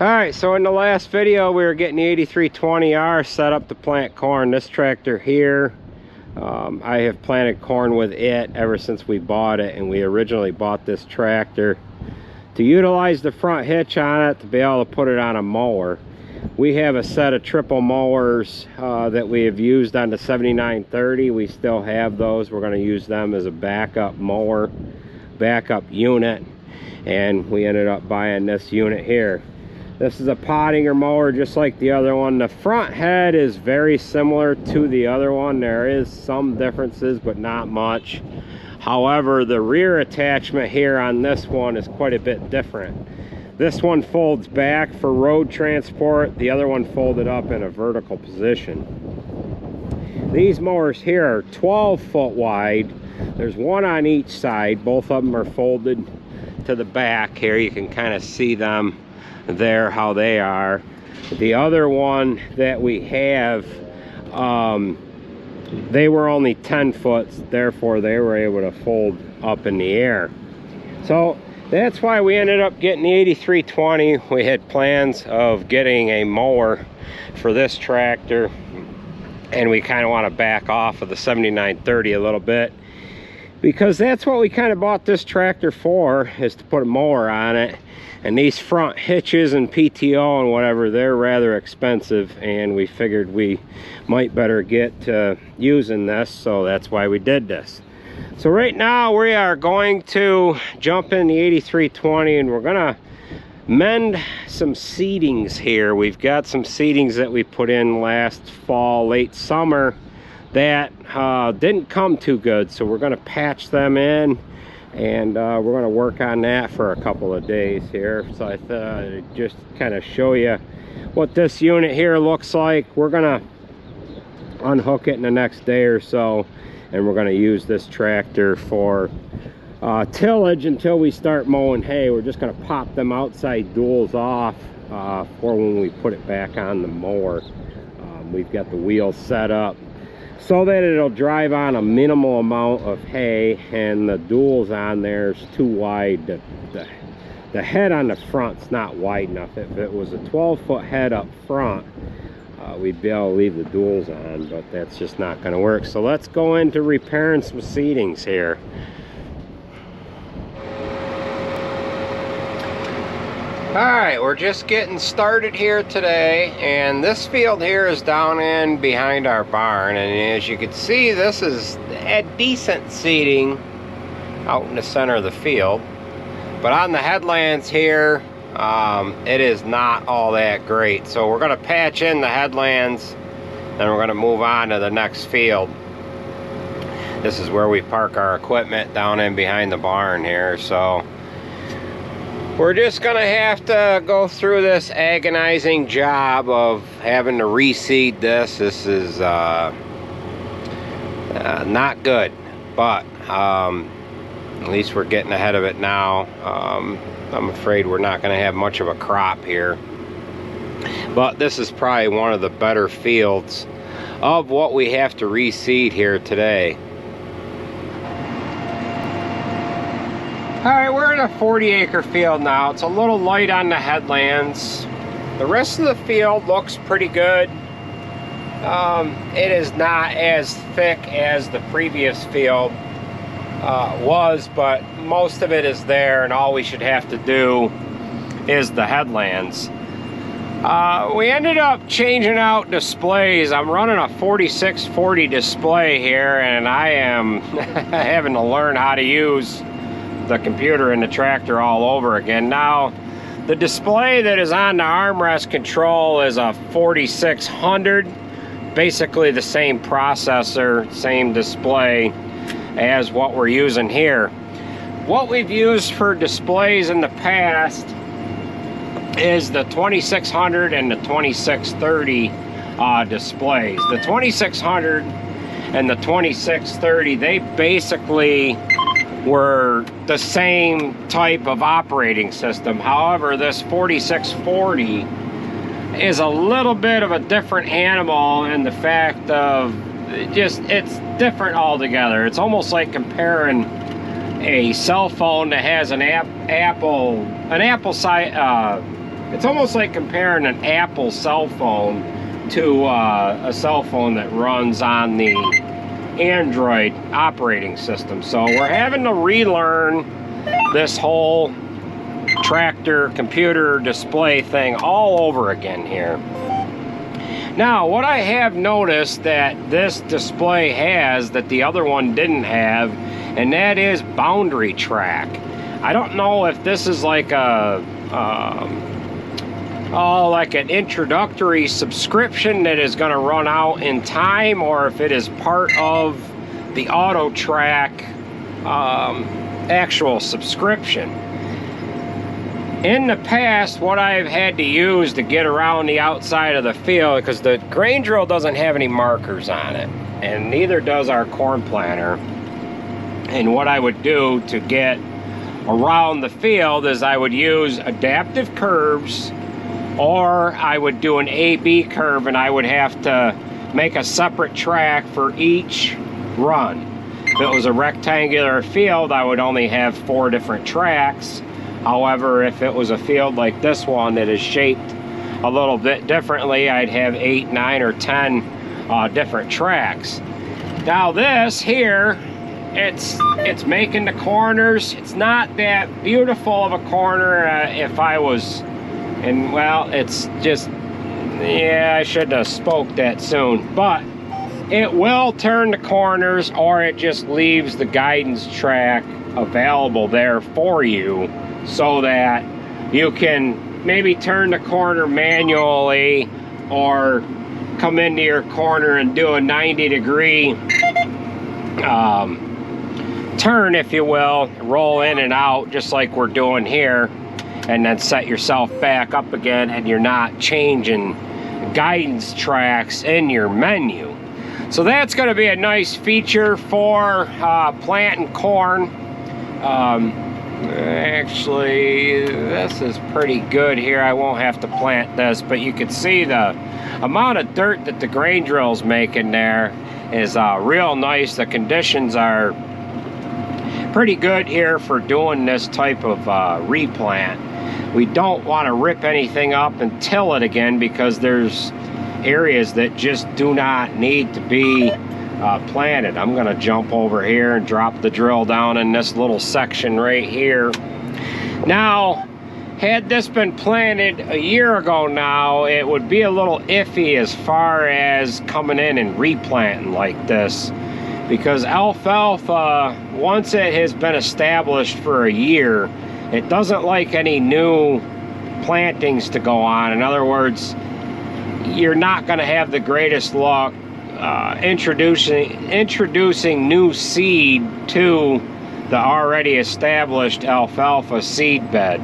Alright, so in the last video we were getting the 8320R set up to plant corn. This tractor here, I have planted corn with it ever since we bought it, and we originally bought this tractor to utilize the front hitch on it to be able to put it on a mower. We have a set of triple mowers that we have used on the 7930. We still have those. We're going to use them as a backup mower, backup unit, and we ended up buying this unit here. This is a Pottinger mower just like the other one. The front head is very similar to the other one. There is some differences, but not much. However, the rear attachment here on this one is quite a bit different. This one folds back for road transport. The other one folded up in a vertical position. These mowers here are 12 foot wide. There's one on each side. Both of them are folded to the back here. You can kind of see them there, how they are. The other one that we have, they were only 10 foot, therefore they were able to fold up in the air. So that's why we ended up getting the 8320. We had plans of getting a mower for this tractor, and we kind of want to back off of the 7930 a little bit, because that's what we kind of bought this tractor for, is to put a mower on it. And these front hitches and PTO and whatever, they're rather expensive, and we figured we might better get to using this, so that's why we did this. So right now we are going to jump in the 8320, and we're gonna mend some seedings here. We've got some seedings that we put in last fall, late summer, that didn't come too good, so we're gonna patch them in, and we're going to work on that for a couple of days here. So I thought I'd just kind of show you what this unit here looks like. We're going to unhook it in the next day or so, and we're going to use this tractor for tillage until we start mowing hay. We're just going to pop them outside duals off for when we put it back on the mower. We've got the wheels set up so that it'll drive on a minimal amount of hay, and the duals on there is too wide. The head on the front's not wide enough. If it was a 12-foot head up front, we'd be able to leave the duals on, but that's just not going to work. So let's go into repairing some seedings here. Alright, we're just getting started here today, and this field here is down in behind our barn, and as you can see, this is a decent seeding out in the center of the field. But on the headlands here, it is not all that great. So we're going to patch in the headlands, then we're going to move on to the next field. This is where we park our equipment, down in behind the barn here. So we're just gonna have to go through this agonizing job of having to reseed this. This is not good, but at least we're getting ahead of it now. I'm afraid we're not gonna have much of a crop here, but this is probably one of the better fields of what we have to reseed here today. Alright, we're in a 40-acre field now. It's a little light on the headlands. The rest of the field looks pretty good. It is not as thick as the previous field was, but most of it is there, and all we should have to do is the headlands. We ended up changing out displays. I'm running a 4640 display here, and I am having to learn how to use the computer and the tractor all over again. Now, the display that is on the armrest control is a 4600, basically the same processor, same display as what we're using here. What we've used for displays in the past is the 2600 and the 2630 displays. The 2600 and the 2630, they basically were the same type of operating system. However, this 4640 is a little bit of a different animal in the fact of it's different altogether. It's almost like comparing a cell phone that has an Apple it's almost like comparing an Apple cell phone to a cell phone that runs on the Android operating system. So we're having to relearn this whole tractor computer display thing all over again here. Now, what I have noticed that this display has that the other one didn't have, and that is boundary track. I don't know if this is like a like an introductory subscription that is going to run out in time, or if it is part of the auto track actual subscription. In the past, what I've had to use to get around the outside of the field, because the grain drill doesn't have any markers on it, and neither does our corn planter. And what I would do to get around the field is I would use adaptive curves, or I would do an A-B curve, and I would have to make a separate track for each run. If it was a rectangular field, I would only have 4 different tracks. However, if it was a field like this one that is shaped a little bit differently, I'd have 8, 9, or 10 different tracks. Now this here, it's making the corners. It's not that beautiful of a corner if I was, and well, it's just, yeah, I shouldn't have spoke that soon, but it will turn the corners, or it just leaves the guidance track available there for you, so that you can maybe turn the corner manually, or come into your corner and do a 90-degree turn, if you will, roll in and out just like we're doing here, and then set yourself back up again, and you're not changing guidance tracks in your menu. So that's going to be a nice feature for planting corn. Actually, this is pretty good here. I won't have to plant this, but you can see the amount of dirt that the grain drill's making there is real nice. The conditions are pretty good here for doing this type of replant. We don't want to rip anything up and till it again, because there's areas that just do not need to be planted. I'm going to jump over here and drop the drill down in this little section right here. Now, had this been planted a year ago now, it would be a little iffy as far as coming in and replanting like this, because alfalfa, once it has been established for a year, it doesn't like any new plantings to go on. In other words, you're not going to have the greatest luck introducing new seed to the already established alfalfa seed bed.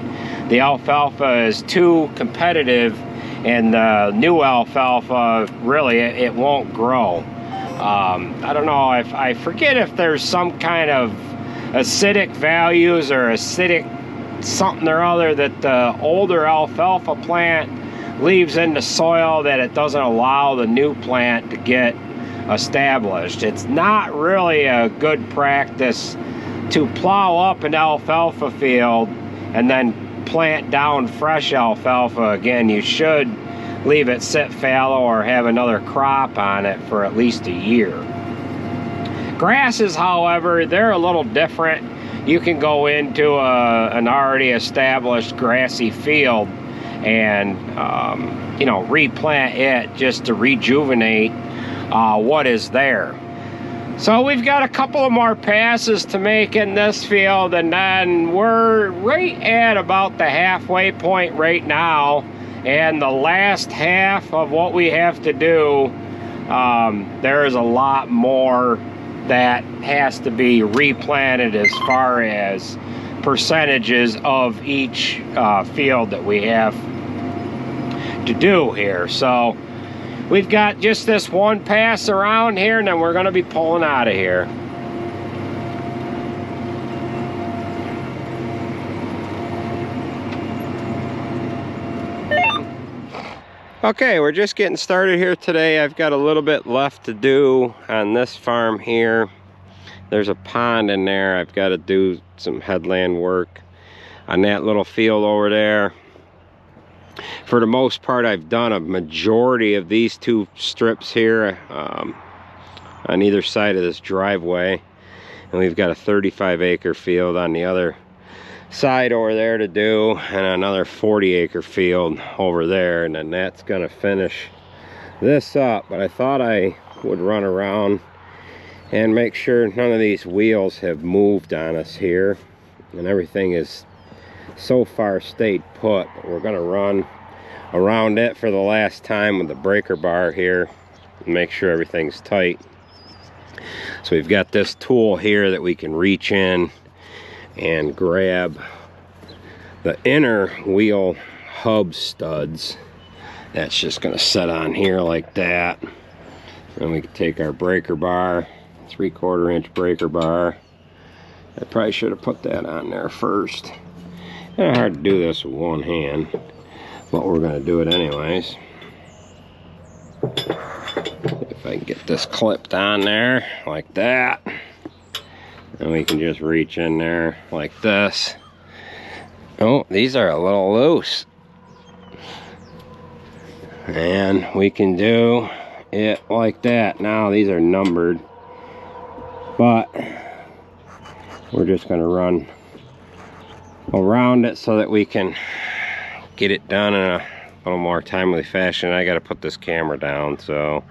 The alfalfa is too competitive, and the new alfalfa, really, it won't grow. I don't know, if I forget if there's some kind of acidic values or acidic something or other that the older alfalfa plant leaves in the soil that it doesn't allow the new plant to get established. It's not really a good practice to plow up an alfalfa field and then plant down fresh alfalfa again. You should leave it sit fallow or have another crop on it for at least a year. Grasses, however, they're a little different. You can go into an already established grassy field and you know, replant it just to rejuvenate what is there. So we've got a couple of more passes to make in this field, and then we're right at about the halfway point right now, and the last half of what we have to do, there is a lot more that has to be replanted as far as percentages of each field that we have to do here. So we've got just this one pass around here, and then we're going to be pulling out of here. Okay, we're just getting started here today. I've got a little bit left to do on this farm here. There's a pond in there. I've got to do some headland work on that little field over there. For the most part, I've done a majority of these 2 strips here on either side of this driveway, and we've got a 35-acre field on the other side over there to do, and another 40-acre field over there, and then that's gonna finish this up. But I thought I would run around and make sure none of these wheels have moved on us here, and everything is so far stayed put. But we're gonna run around it for the last time with the breaker bar here and make sure everything's tight. So we've got this tool here that we can reach in and grab the inner wheel hub studs. That's just going to set on here like that. And we can take our breaker bar, 3/4 inch breaker bar. I probably should have put that on there first. Kind of hard to do this with one hand, but we're going to do it anyways. If I can get this clipped on there like that, and we can just reach in there like this. Oh, these are a little loose. And we can do it like that. Now these are numbered, but we're just going to run around it so that we can get it done in a little more timely fashion. I got to put this camera down, so.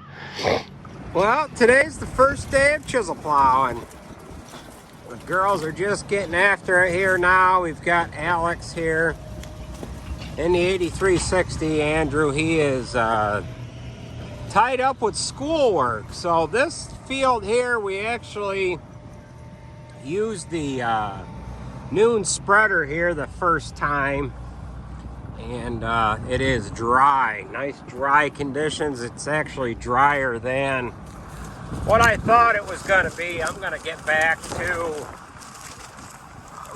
Well, today's the first day of chisel plowing. The girls are just getting after it here now. We've got Alex here in the 8360. Andrew, he is tied up with schoolwork. So this field here, we actually used the noon spreader here the first time. And it is dry, nice dry conditions. It's actually drier than what I thought it was going to be. I'm going to get back to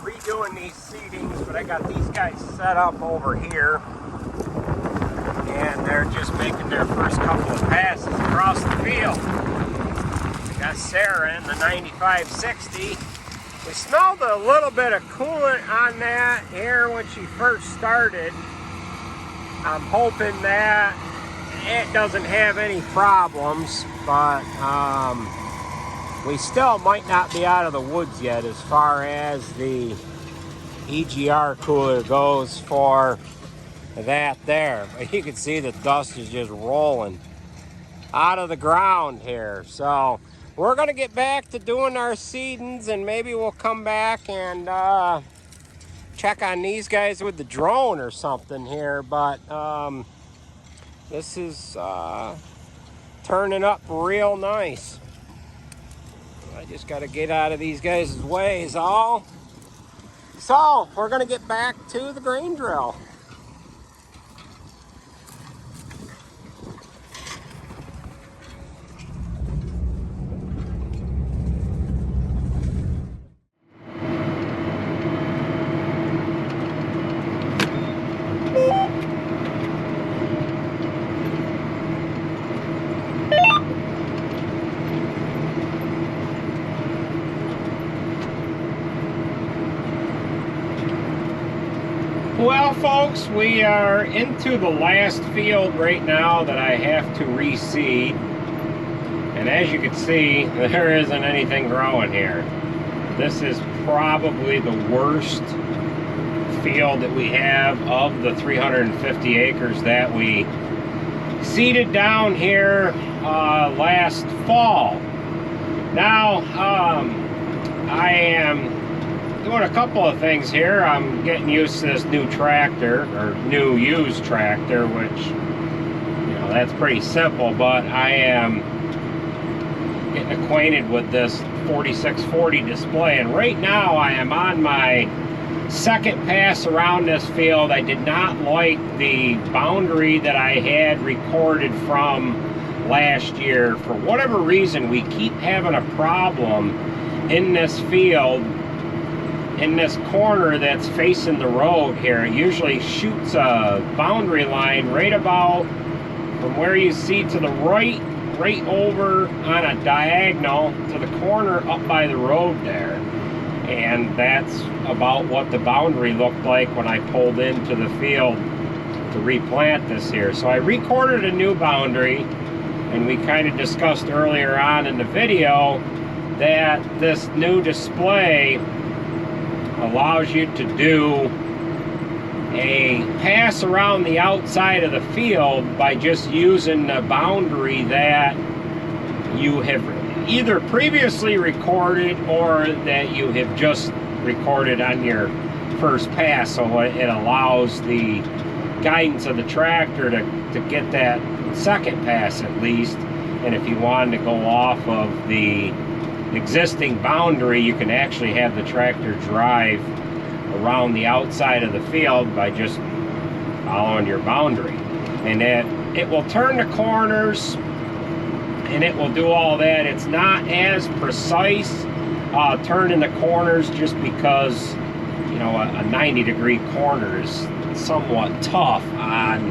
redoing these seedings, but I got these guys set up over here, and they're just making their first couple of passes across the field. Got Sarah in the 9560. We smelled a little bit of coolant on that here when she first started. I'm hoping that it doesn't have any problems, but we still might not be out of the woods yet as far as the EGR cooler goes for that there. But you can see the dust is just rolling out of the ground here. So we're going to get back to doing our seedings, and maybe we'll come back and check on these guys with the drone or something here. But this is turning up real nice. I just got to get out of these guys' way is all. So we're going to get back to the grain drill. Well, folks, we are into the last field right now that I have to reseed. And as you can see, there isn't anything growing here. This is probably the worst field that we have of the 350 acres that we seeded down here last fall. Now, I am doing a couple of things here. I'm getting used to this new tractor, or new used tractor, which, you know, that's pretty simple, but I am getting acquainted with this 4640 display, and right now I am on my second pass around this field. I did not like the boundary that I had recorded from last year. For whatever reason, we keep having a problem in this field. In this corner that's facing the road here, it usually shoots a boundary line right about from where you see to the right over on a diagonal to the corner up by the road there. And that's about what the boundary looked like when I pulled into the field to replant this here. So I recorded a new boundary, and we kind of discussed earlier on in the video that this new display allows you to do a pass around the outside of the field by just using the boundary that you have either previously recorded or that you have just recorded on your first pass. So it allows the guidance of the tractor to get that second pass at least. And if you wanted to go off of the existing boundary, you can actually have the tractor drive around the outside of the field by just following your boundary. And it will turn the corners and it will do all that. It's not as precise turning the corners, just because, you know, a 90-degree corner is somewhat tough on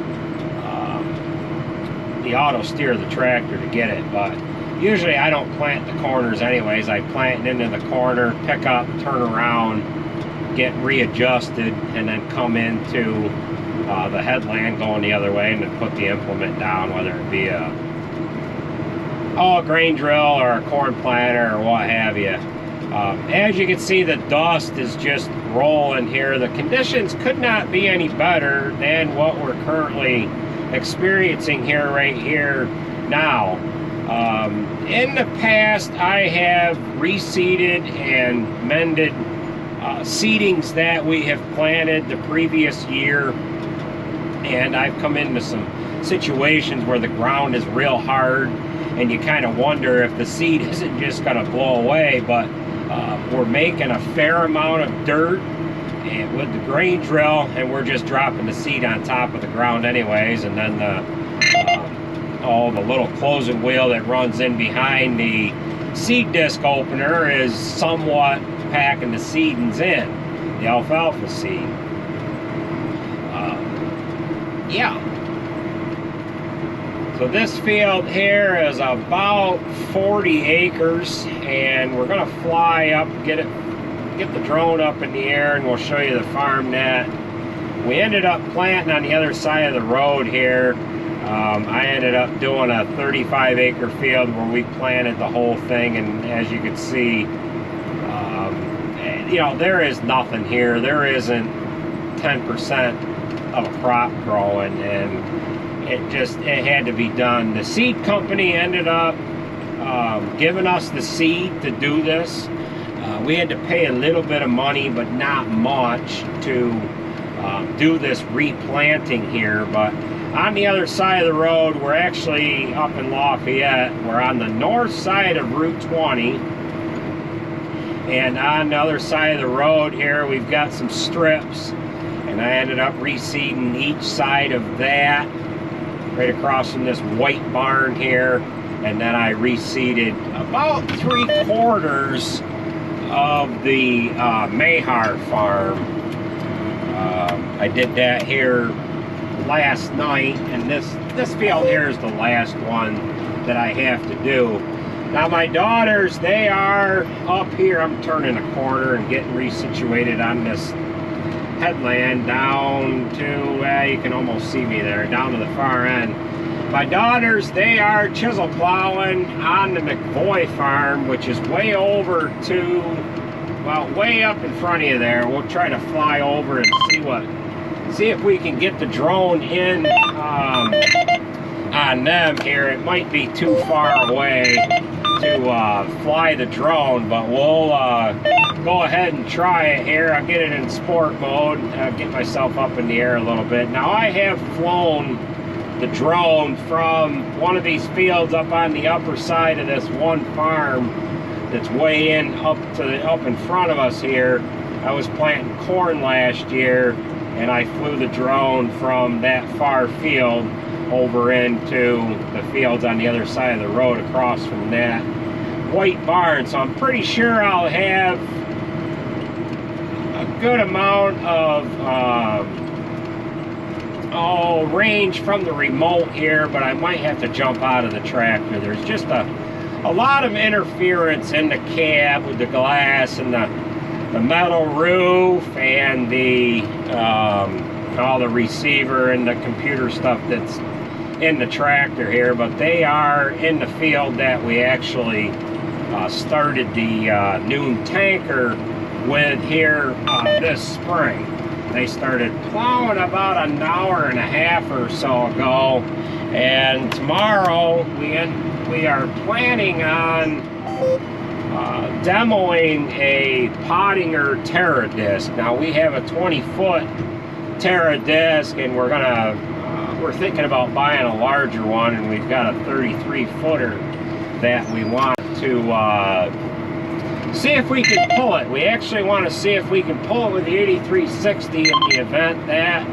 the auto steer of the tractor to get it. But usually I don't plant the corners anyways. I plant it into the corner, pick up, turn around, get readjusted, and then come into the headland going the other way, and then put the implement down, whether it be a grain drill or a corn planter or what have you. As you can see, the dust is just rolling here. The conditions could not be any better than what we're currently experiencing here right here now. In the past, I have reseeded and mended seedings that we have planted the previous year, and I've come into some situations where the ground is real hard and you kind of wonder if the seed isn't just going to blow away. But we're making a fair amount of dirt and with the grain drill, and we're just dropping the seed on top of the ground anyways. And then the little closing wheel that runs in behind the seed disc opener is somewhat packing the seedings in, the alfalfa seed. Yeah. So this field here is about 40 acres, and we're gonna fly up, get the drone up in the air, and we'll show you the farm net. We ended up planting on the other side of the road here. I ended up doing a 35-acre field where we planted the whole thing, and as you can see, you know, there is nothing here. There isn't 10% of a crop growing, and it had to be done. The seed company ended up giving us the seed to do this. We had to pay a little bit of money, but not much, to do this replanting here. But on the other side of the road, we're actually up in Lafayette. We're on the north side of Route 20. And on the other side of the road here, we've got some strips. And I ended up reseeding each side of that, right across from this white barn here. And then I reseeded about 3/4 of the Mayhar farm. I did that here last night, and this field here is the last one that I have to do. Now my daughters, they are up here. I'm turning a corner and getting resituated on this headland down to, you can almost see me there, down to the far end. My daughters, they are chisel plowing on the McVoy farm, which is way over to, well, way up in front of you there. We'll try to fly over and see if we can get the drone in on them here. It might be too far away to fly the drone, but we'll go ahead and try it here. I'll get it in sport mode, get myself up in the air a little bit. Now I have flown the drone from one of these fields up on the upper side of this one farm that's way in up in front of us here. I was planting corn last year, and I flew the drone from that far field over into the fields on the other side of the road across from that white barn. So I'm pretty sure I'll have a good amount of range from the remote here, but I might have to jump out of the tractor. There's just a lot of interference in the cab with the glass and the metal roof and the all the receiver and the computer stuff that's in the tractor here, but they are in the field that we actually started the noon tanker with here this spring. They started plowing about an hour and a half or so ago, and tomorrow we are planning on demoing a Pottinger Terra disc. Now we have a 20-foot Terra disc, and we're thinking about buying a larger one, and we've got a 33-footer that we want to see if we can pull it. We actually want to see if we can pull it with the 8360 in the event that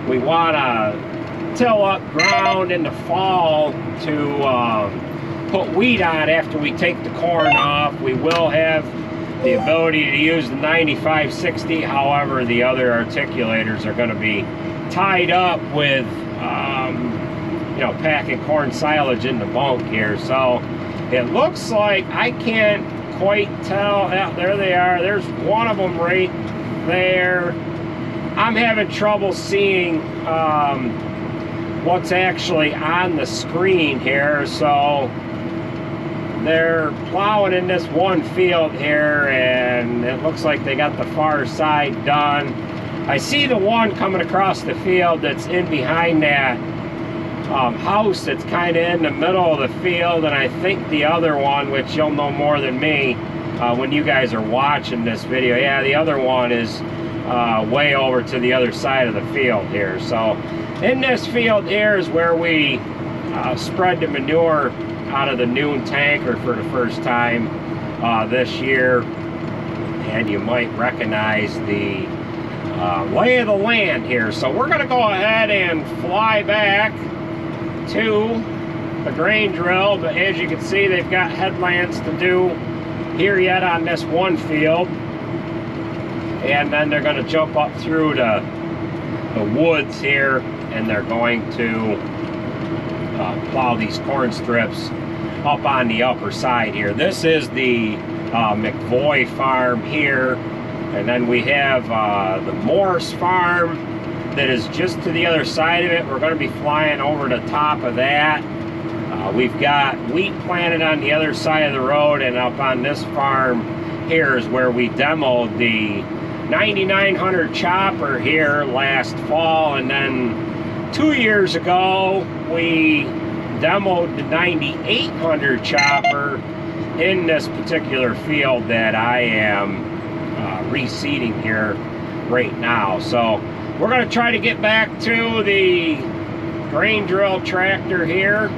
we want to till up ground in the fall to put wheat on after we take the corn off. We will have the ability to use the 9560, however the other articulators are going to be tied up with you know, packing corn silage in the bunk here. So it looks like, I can't quite tell. Yeah, there they are. There's one of them right there. I'm having trouble seeing what's actually on the screen here. So they're plowing in this one field here, and it looks like they got the far side done. I see the one coming across the field that's in behind that house that's kind of in the middle of the field, and I think the other one, which you'll know more than me when you guys are watching this video, yeah, the other one is way over to the other side of the field here. So in this field here is where we spread the manure out of the noon tanker for the first time this year, and you might recognize the lay of the land here. So we're going to go ahead and fly back to the grain drill, but as you can see, they've got headlands to do here yet on this one field, and then they're going to jump up through the woods here, and they're going to plow these corn strips up on the upper side here. This is the McVoy farm here, and then we have the Morse farm that is just to the other side of it. We're going to be flying over the top of that. We've got wheat planted on the other side of the road, and up on this farm here is where we demoed the 9900 chopper here last fall, and then 2 years ago we demoed the 9800 chopper in this particular field that I am reseeding here right now. So we're going to try to get back to the grain drill tractor here.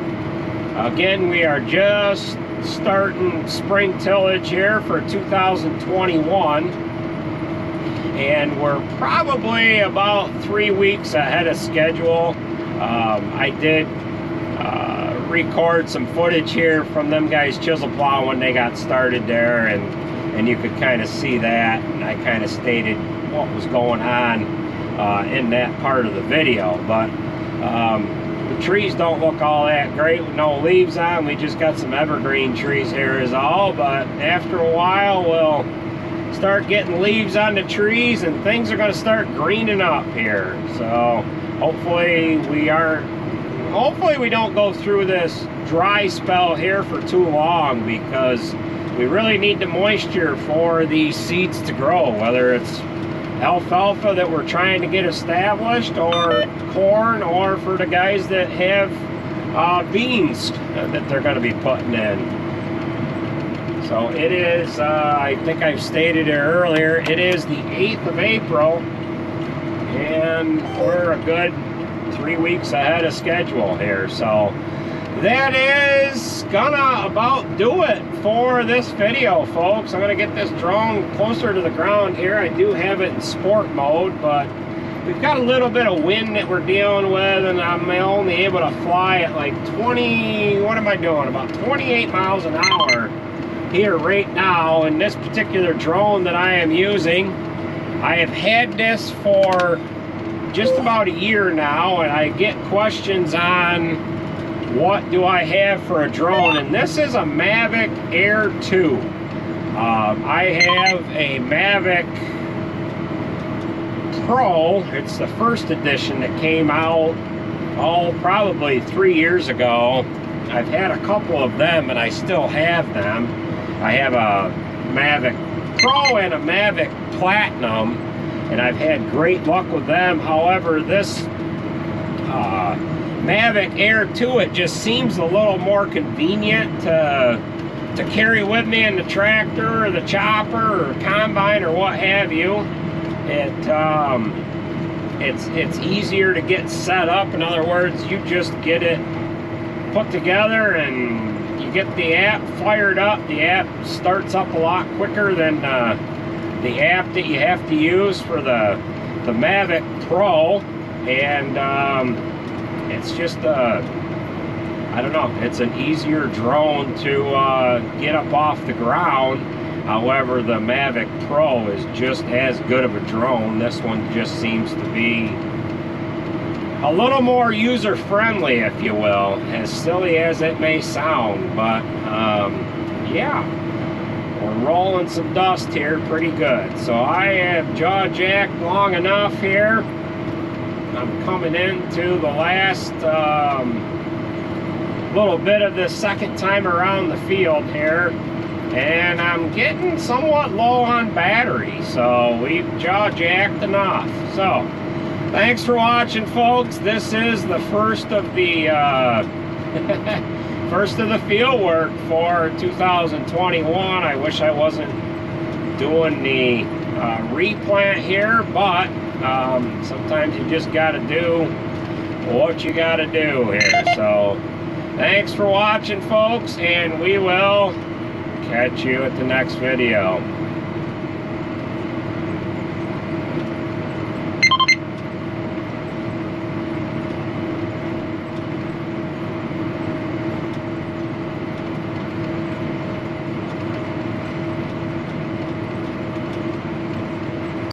Again, we are just starting spring tillage here for 2021, and we're probably about 3 weeks ahead of schedule. I did record some footage here from them guys chisel plow when they got started there, and you could kind of see that, and I kind of stated what was going on in that part of the video. But the trees don't look all that great with no leaves on. We just got some evergreen trees here is all, but after a while we'll start getting leaves on the trees and things are going to start greening up here. So hopefully we don't go through this dry spell here for too long, because we really need the moisture for these seeds to grow, whether it's alfalfa that we're trying to get established, or corn, or for the guys that have beans that they're going to be putting in. So it is, I think I've stated it earlier, it is the 8th of April, and we're a good 3 weeks ahead of schedule here. So that is gonna about do it for this video, folks. I'm gonna get this drone closer to the ground here. I do have it in sport mode, but we've got a little bit of wind that we're dealing with, and I'm only able to fly at like 20, what am I doing, about 28 miles an hour here right now in this particular drone that I am using. I have had this for just about a year now, and I get questions on what do I have for a drone, and this is a Mavic Air 2. I have a Mavic Pro. It's the first edition that came out, oh, probably 3 years ago. I've had a couple of them and I still have them. I have a Mavic Pro and a Mavic Platinum, and I've had great luck with them. However, this Mavic Air 2, it just seems a little more convenient to carry with me in the tractor or the chopper or combine or what have you. It's easier to get set up. In other words, you just get it put together and you get the app fired up. The app starts up a lot quicker than the app that you have to use for the Mavic Pro, and it's just I don't know, it's an easier drone to get up off the ground. However, the Mavic Pro is just as good of a drone. This one just seems to be a little more user-friendly, if you will, as silly as it may sound. But yeah, we're rolling some dust here pretty good. So I have jaw-jacked long enough here. I'm coming into the last little bit of this second time around the field here, and I'm getting somewhat low on battery, so we've jaw-jacked enough. So thanks for watching, folks. This is the first of the first of the field work for 2021. I wish I wasn't doing the replant here, but sometimes you just got to do what you got to do here. So thanks for watching, folks, and we will catch you at the next video.